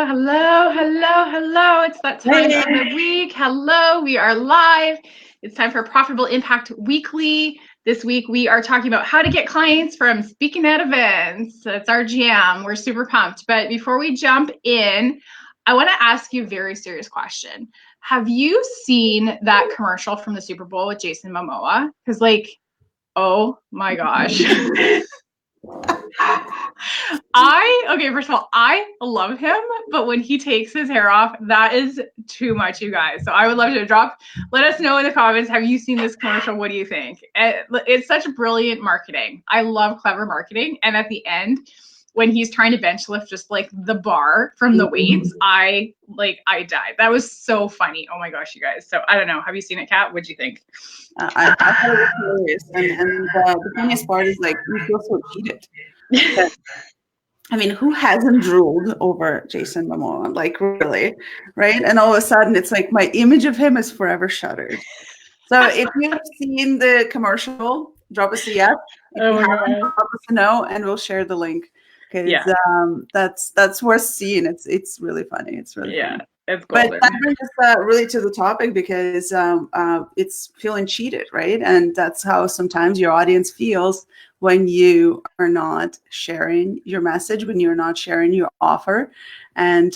Hello. It's that time of the week. Hello, we are live. It's time for Profitable Impact Weekly. This week we are talking about how to get clients from speaking at events. That's our jam. We're super pumped. But before we jump in, I want to ask you a very serious question. Have you seen that commercial from the Super Bowl with Jason Momoa? Because oh my gosh. First of all, I love him, but when he takes his hair off, that is too much, you guys. So I would love to let us know in the comments, have you seen this commercial? What do you think? It's such brilliant marketing. I love clever marketing. And at the end, when he's trying to bench lift just like the bar from the weights, I died. That was so funny. Oh my gosh, you guys. So I don't know. Have you seen it, Kat? What'd you think? I thought it was hilarious. And the funniest part is you feel so cheated. I mean, who hasn't drooled over Jason Momoa? Really, right? And all of a sudden, it's like my image of him is forever shuttered. So if you've seen the commercial, drop us a yes. If you haven't, drop us a no, and we'll share the link. Because that's worth seeing. It's really funny. It's really funny. It's golden. But that brings us really to the topic because it's feeling cheated, right? And that's how sometimes your audience feels when you are not sharing your message, when you're not sharing your offer. And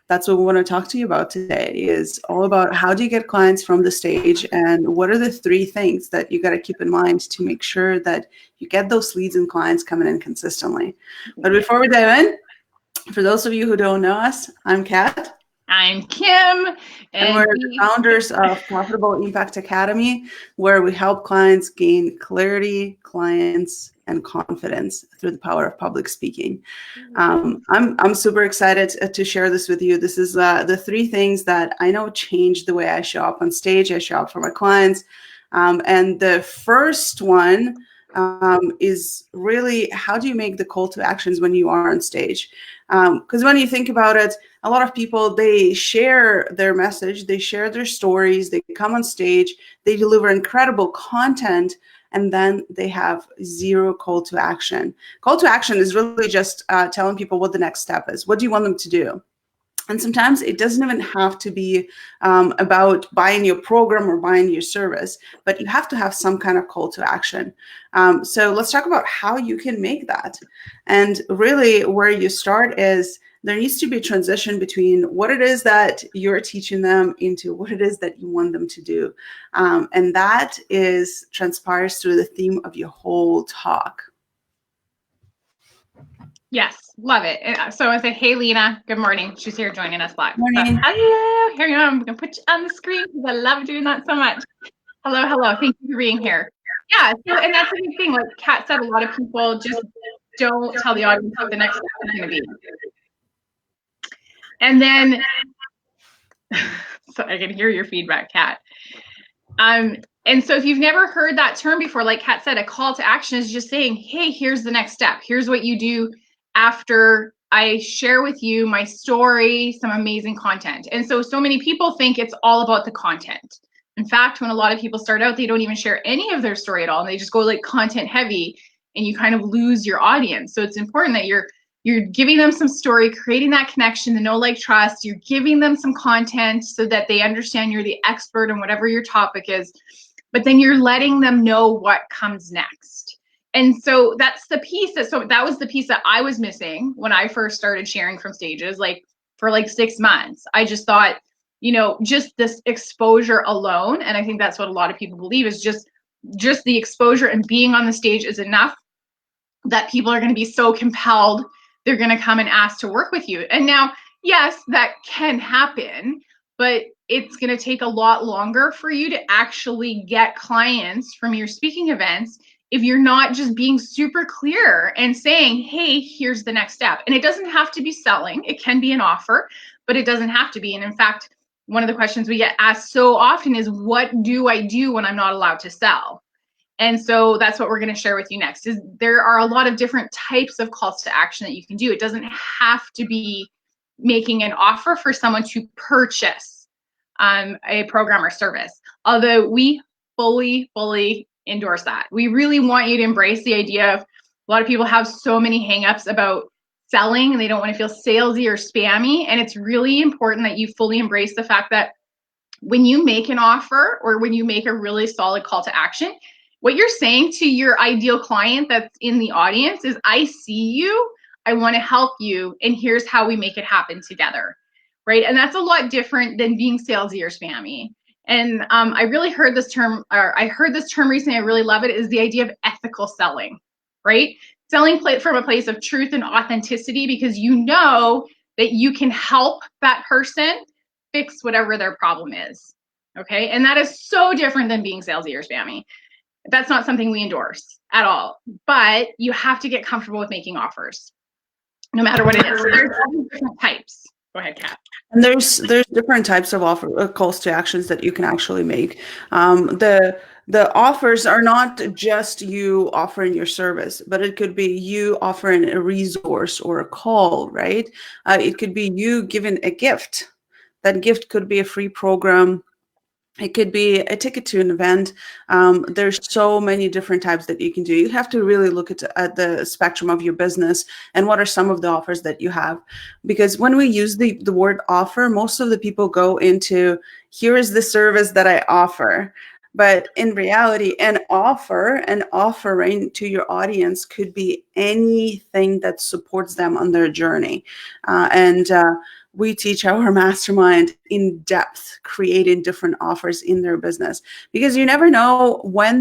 that's what we want to talk to you about today, is all about how do you get clients from the stage, and what are the 3 things that you got to keep in mind to make sure that you get those leads and clients coming in consistently. But before we dive in, for those of you who don't know us, I'm Kat. I'm Kim. And we're the founders of Profitable Impact Academy, where we help clients gain clarity, clients, and confidence through the power of public speaking. I'm super excited to share this with you. This is the 3 things that I know changed the way I show up on stage. I show up for my clients. And the first one is really, how do you make the call to actions when you are on stage? Because when you think about it, a lot of people, they share their message, they share their stories, they come on stage, they deliver incredible content, and then they have 0 call to action. Call to action is really just telling people what the next step is. What do you want them to do? And sometimes it doesn't even have to be about buying your program or buying your service, but you have to have some kind of call to action. So let's talk about how you can make that. And really where you start is there needs to be a transition between what it is that you're teaching them into what it is that you want them to do. And that transpires through the theme of your whole talk. Yes, love it. So I say, hey, Lena, good morning. She's here joining us live. Morning. Hello. Here you go. I'm going to put you on the screen because I love doing that so much. Hello. Thank you for being here. Yeah, so, and that's the big thing. Like Kat said, a lot of people just don't tell the audience what the next step is going to be. And then, so I can hear your feedback, Kat. And so if you've never heard that term before, like Kat said, a call to action is just saying, hey, here's the next step. Here's what you do after I share with you my story, some amazing content. And so many people think it's all about the content. In fact, when a lot of people start out, they don't even share any of their story at all. And they just go like content heavy, and you kind of lose your audience. So it's important that you're giving them some story, creating that connection, the know, like, trust. You're giving them some content so that they understand you're the expert in whatever your topic is. But then you're letting them know what comes next. And so that's the piece that was the piece that I was missing when I first started sharing from stages, for 6 months. I just thought, just this exposure alone. And I think that's what a lot of people believe is just the exposure and being on the stage is enough, that people are going to be so compelled, they're going to come and ask to work with you. And now, yes, that can happen, but it's going to take a lot longer for you to actually get clients from your speaking events if you're not just being super clear and saying, hey, here's the next step. And it doesn't have to be selling. It can be an offer, but it doesn't have to be. And in fact, one of the questions we get asked so often is, what do I do when I'm not allowed to sell? And so that's what we're going to share with you next. Is there are a lot of different types of calls to action that you can do. It doesn't have to be making an offer for someone to purchase a program or service, although we fully endorse that. We really want you to embrace the idea of, a lot of people have so many hangups about selling and they don't want to feel salesy or spammy. And it's really important that you fully embrace the fact that when you make an offer or when you make a really solid call to action, what you're saying to your ideal client that's in the audience is, I see you, I want to help you, and here's how we make it happen together, right? And that's a lot different than being salesy or spammy. And I really heard this term, or I heard this term recently, I really love it, is the idea of ethical selling, right? Selling from a place of truth and authenticity, because you know that you can help that person fix whatever their problem is, okay? And that is so different than being salesy or spammy. That's not something we endorse at all, but you have to get comfortable with making offers, no matter what it is. So there's all different types. Go ahead, Kat. And there's different types of offer calls to actions that you can actually make. The offers are not just you offering your service, but it could be you offering a resource or a call, right? It could be you giving a gift. That gift could be a free program. It could be a ticket to an event. There's so many different types that you can do. You have to really look at the spectrum of your business and what are some of the offers that you have. Because when we use the word offer, most of the people go into, here is the service that I offer. But in reality, an offering to your audience could be anything that supports them on their journey. We teach our mastermind in depth, creating different offers in their business, because you never know where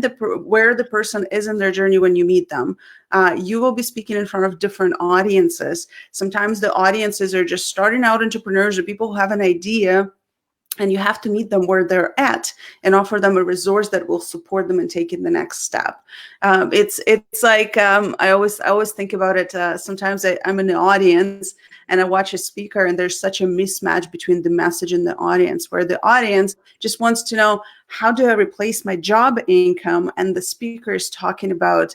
the person is in their journey when you meet them. You will be speaking in front of different audiences. Sometimes the audiences are just starting out entrepreneurs or people who have an idea, and you have to meet them where they're at and offer them a resource that will support them in taking the next step. It's like I always think about it. Sometimes I'm in the audience and I watch a speaker, and there's such a mismatch between the message and the audience, where the audience just wants to know, how do I replace my job income? And the speaker is talking about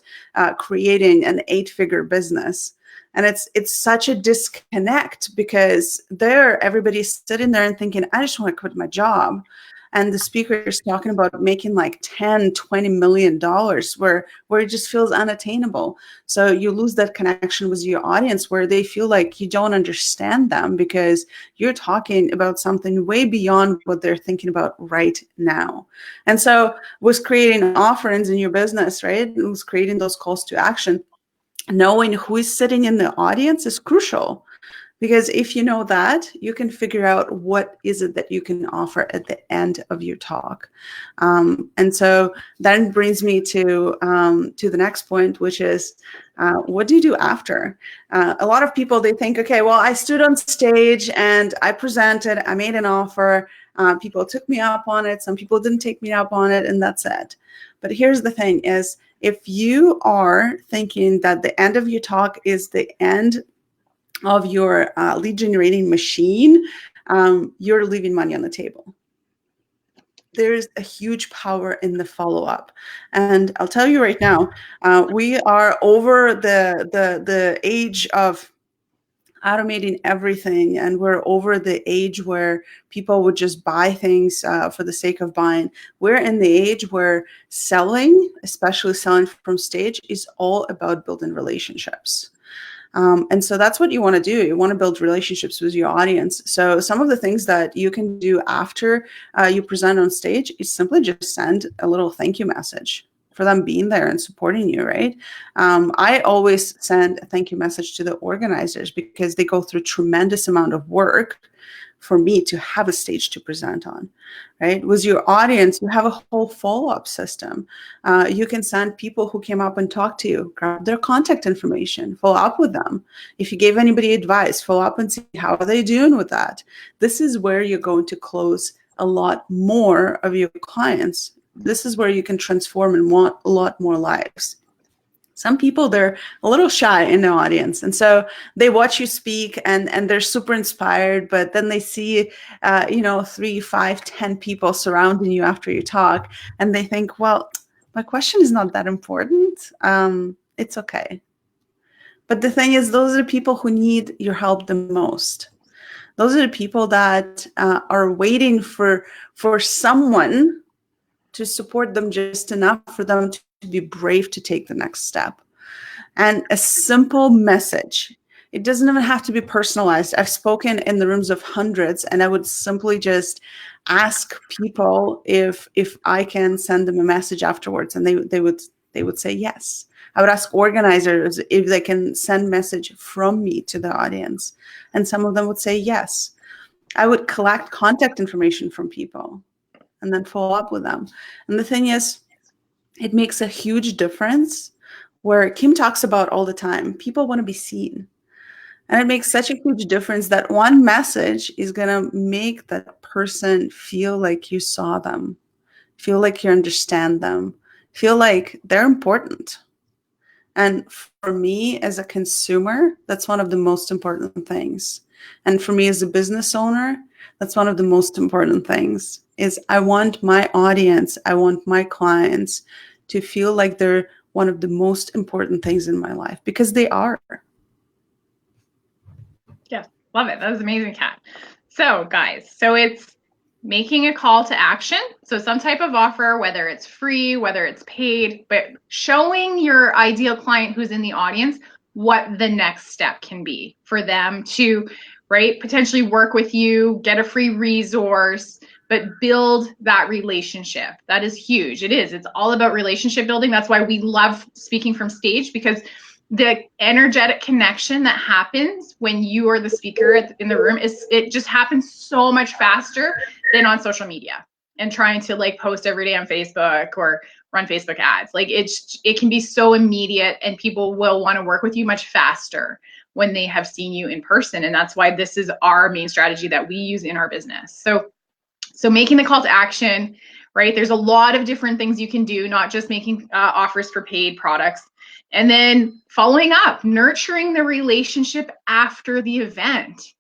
creating an 8-figure business. And it's such a disconnect, because everybody's sitting there and thinking, I just want to quit my job. And the speaker is talking about making like $10-20 million, where it just feels unattainable. So you lose that connection with your audience, where they feel like you don't understand them, because you're talking about something way beyond what they're thinking about right now. And so with creating offerings in your business, right, it was creating those calls to action. Knowing who is sitting in the audience is crucial, because if you know that, you can figure out what is it that you can offer at the end of your talk. And so that brings me to the next point, which is, what do you do after? A lot of people, they think, okay, well, I stood on stage and I presented, I made an offer, people took me up on it, some people didn't take me up on it, and that's it. But here's the thing is, if you are thinking that the end of your talk is the end of your lead generating machine, you're leaving money on the table. There's a huge power in the follow-up. And I'll tell you right now, we are over the age of automating everything, and we're over the age where people would just buy things for the sake of buying. We're in the age where selling, especially selling from stage, is all about building relationships. And so that's what you want to do. You want to build relationships with your audience. So some of the things that you can do after you present on stage is simply just send a little thank you message for them being there and supporting you, right? I always send a thank you message to the organizers, because they go through tremendous amount of work for me to have a stage to present on, right? With your audience, you have a whole follow-up system. You can send people who came up and talked to you, grab their contact information, follow up with them. If you gave anybody advice, follow up and see how are they doing with that. This is where you're going to close a lot more of your clients. This is where you can transform and want a lot more lives. Some people, they're a little shy in the audience, and so they watch you speak and they're super inspired, but then they see 3, 5, 10 people surrounding you after you talk, and they think, well, my question is not that important. It's okay. But the thing is, those are the people who need your help the most. Those are the people that are waiting for someone to support them just enough for them to be brave to take the next step. And a simple message It doesn't even have to be personalized. I've spoken in the rooms of hundreds, and I would simply just ask people if I can send them a message afterwards, and they would say yes. I would ask organizers if they can send message from me to the audience, and some of them would say yes. I would collect contact information from people and then follow up with them. And the thing is, it makes a huge difference, where Kim talks about all the time. People want to be seen. And it makes such a huge difference that one message is going to make that person feel like you saw them, feel like you understand them, feel like they're important. And for me as a consumer, that's one of the most important things. And for me as a business owner, that's one of the most important things, is I want my audience, I want my clients to feel like they're one of the most important things in my life, because they are. Yeah, love it. That was amazing, Kat. So guys, so it's making a call to action. So some type of offer, whether it's free, whether it's paid, but showing your ideal client who's in the audience what the next step can be for them to, right, potentially work with you, get a free resource, but build that relationship. That is huge. It is. It's all about relationship building. That's why we love speaking from stage, because the energetic connection that happens when you are the speaker in the room it just happens so much faster than on social media and trying to like post every day on Facebook or run Facebook ads. Like it can be so immediate, and people will want to work with you much faster when they have seen you in person. And that's why this is our main strategy that we use in our business. So making the call to action, right? There's a lot of different things you can do, not just making offers for paid products. And then following up, nurturing the relationship after the event,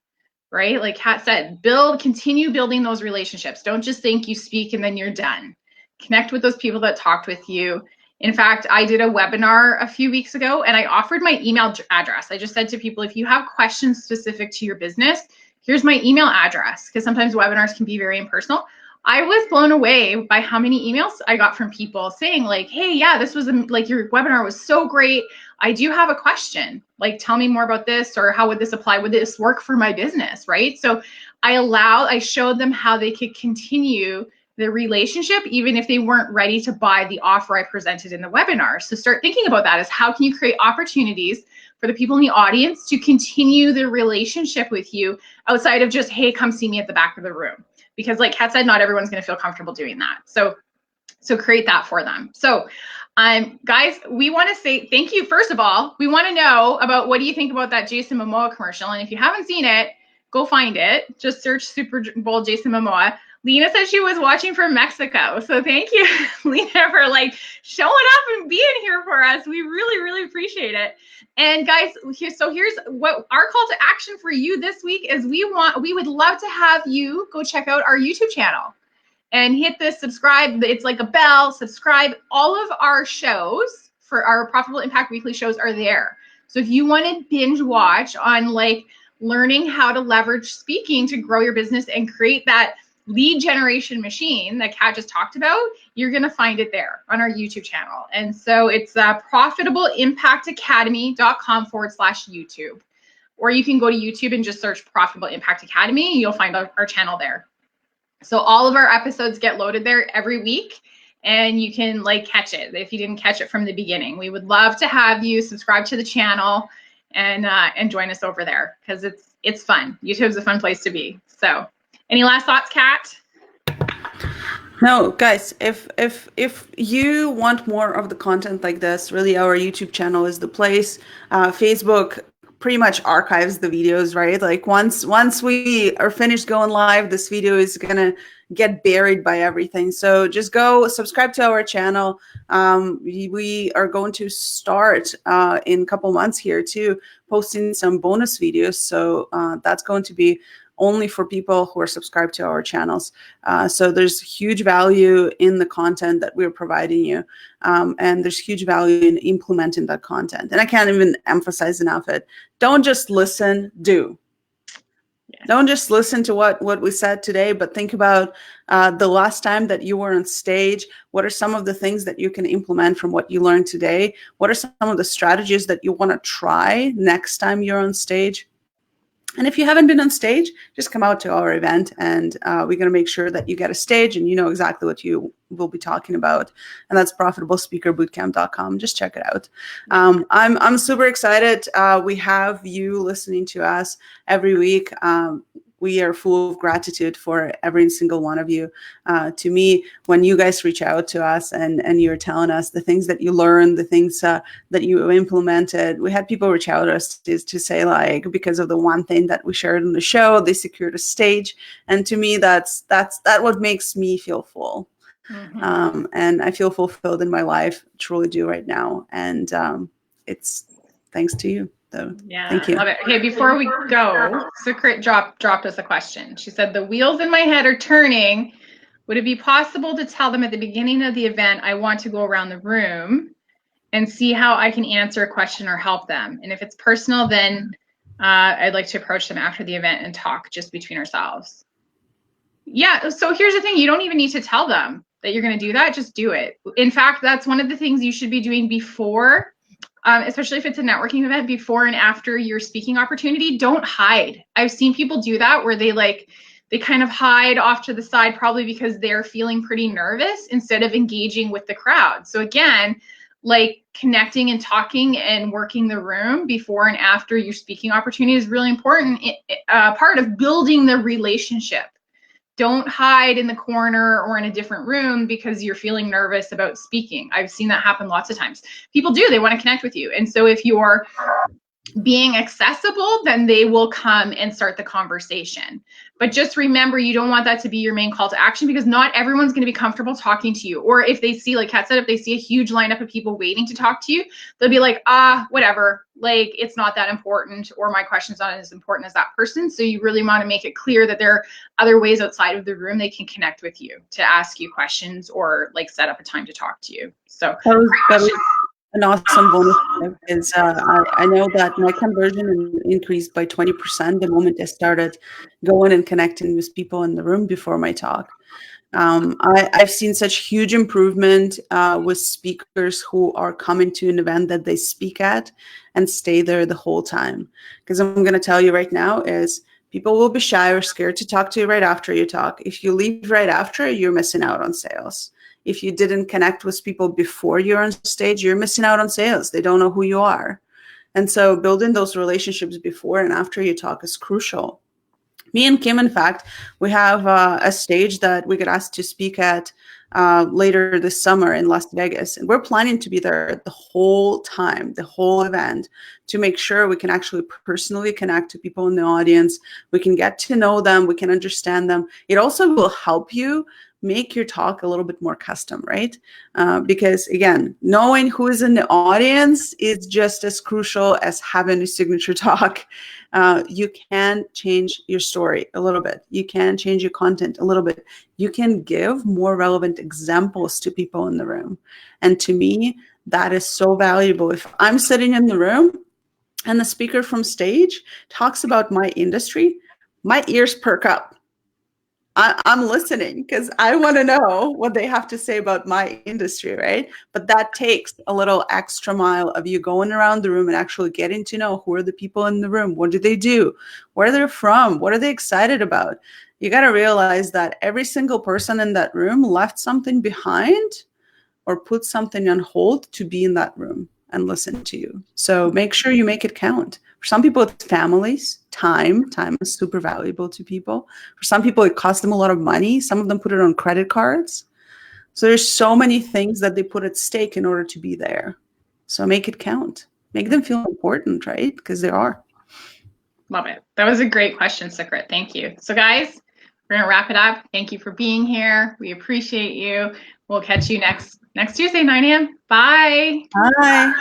right? Like Kat said, continue building those relationships. Don't just think you speak and then you're done. Connect with those people that talked with you. In fact, I did a webinar a few weeks ago, and I offered my email address. I just said to people, if you have questions specific to your business, here's my email address, because sometimes webinars can be very impersonal. I was blown away by how many emails I got from people saying like, hey, yeah, this was like your webinar was so great. I do have a question. Like, tell me more about this, or how would this apply? Would this work for my business, right? So I showed them how they could continue the relationship even if they weren't ready to buy the offer I presented in the webinar. So start thinking about that, as how can you create opportunities for the people in the audience to continue the relationship with you outside of just, hey, come see me at the back of the room. Because like Kat said, not everyone's going to feel comfortable doing that. So create that for them. So guys, we want to say thank you. First of all, we want to know about what do you think about that Jason Momoa commercial. And if you haven't seen it, go find it. Just search Super Bowl Jason Momoa. Lena said she was watching from Mexico. So thank you, Lena, for like showing up and being here for us. We really, really appreciate it. And guys, here's what our call to action for you this week is. We would love to have you go check out our YouTube channel and hit the subscribe. It's like a bell, subscribe. All of our shows for our Profitable Impact Weekly shows are there. So if you want to binge watch on like learning how to leverage speaking to grow your business and create that lead generation machine that Kat just talked about, you're going to find it there on our YouTube channel. And so it's profitableimpactacademy.com/YouTube. Or you can go to YouTube and just search Profitable Impact Academy, and you'll find our channel there. So all of our episodes get loaded there every week, and you can like catch it if you didn't catch it from the beginning. We would love to have you subscribe to the channel and join us over there, because it's fun. YouTube's a fun place to be. So any last thoughts, Kat? No, guys, if you want more of the content like this, really our YouTube channel is the place. Facebook pretty much archives the videos, right? Like once we are finished going live, this video is gonna get buried by everything. So just go subscribe to our channel. We are going to start in a couple months here too, posting some bonus videos. So that's going to be only for people who are subscribed to our channels. So there's huge value in the content that we're providing you. And there's huge value in implementing that content. And I can't even emphasize enough it. Don't just listen, do. Yes. Don't just listen to what we said today, but think about the last time that you were on stage. What are some of the things that you can implement from what you learned today? What are some of the strategies that you want to try next time you're on stage? And if you haven't been on stage, just come out to our event, and we're going to make sure that you get a stage and you know exactly what you will be talking about. And that's profitablespeakerbootcamp.com. Just check it out. I'm super excited. We have you listening to us every week. We are full of gratitude for every single one of you. To me, when you guys reach out to us and you're telling us the things that you learned, the things that you implemented, we had people reach out to us to say, like, because of the one thing that we shared on the show, they secured a stage. And to me, that's what makes me feel full. Mm-hmm. And I feel fulfilled in my life, truly do right now. And it's thanks to you. So, yeah, thank you. Love it. Okay, before we go, Secret dropped us a question. She said, the wheels in my head are turning. Would it be possible to tell them at the beginning of the event, I want to go around the room and see how I can answer a question or help them? And if it's personal, then I'd like to approach them after the event and talk just between ourselves. Yeah, so here's the thing. You don't even need to tell them that you're going to do that. Just do it. In fact, that's one of the things you should be doing before, especially if it's a networking event, before and after your speaking opportunity. Don't hide. I've seen people do that where they kind of hide off to the side, probably because they're feeling pretty nervous instead of engaging with the crowd. So again, like connecting and talking and working the room before and after your speaking opportunity is really important. Part of building the relationship. Don't hide in the corner or in a different room because you're feeling nervous about speaking. I've seen that happen lots of times. People do, they want to connect with you. And so if you're being accessible, then they will come and start the conversation. But just remember, you don't want that to be your main call to action, because not everyone's going to be comfortable talking to you. Or if they see, like Kat said, if they see a huge lineup of people waiting to talk to you, they'll be like, whatever, like it's not that important, or my question's not as important as that person. So you really want to make it clear that there are other ways outside of the room they can connect with you to ask you questions or like set up a time to talk to you. So that was an awesome bonus is I know that my conversion increased by 20% the moment I started going and connecting with people in the room before my talk. I've seen such huge improvement with speakers who are coming to an event that they speak at and stay there the whole time. Because I'm going to tell you right now is people will be shy or scared to talk to you right after you talk. If you leave right after, you're missing out on sales. If you didn't connect with people before you're on stage, you're missing out on sales. They don't know who you are. And so building those relationships before and after you talk is crucial. Me and Kim, in fact, we have a stage that we get asked to speak at later this summer in Las Vegas. And we're planning to be there the whole time, the whole event, to make sure we can actually personally connect to people in the audience. We can get to know them. We can understand them. It also will help you make your talk a little bit more custom, right? Because again, knowing who is in the audience is just as crucial as having a signature talk. You can change your story a little bit. You can change your content a little bit. You can give more relevant examples to people in the room. And to me, that is so valuable. If I'm sitting in the room and the speaker from stage talks about my industry, my ears perk up. I'm listening because I want to know what they have to say about my industry, right? But that takes a little extra mile of you going around the room and actually getting to know who are the people in the room. What do they do? Where they're from? What are they excited about? You got to realize that every single person in that room left something behind or put something on hold to be in that room and listen to you. So make sure you make it count. For some people, it's families. Time is super valuable to people. For some people, it costs them a lot of money. Some of them put it on credit cards. So there's so many things that they put at stake in order to be there. So make it count. Make them feel important, right? Because they are. Love it. That was a great question, Secret. Thank you. So guys, we're going to wrap it up. Thank you for being here. We appreciate you. We'll catch you next Tuesday, 9 a.m. Bye. Bye.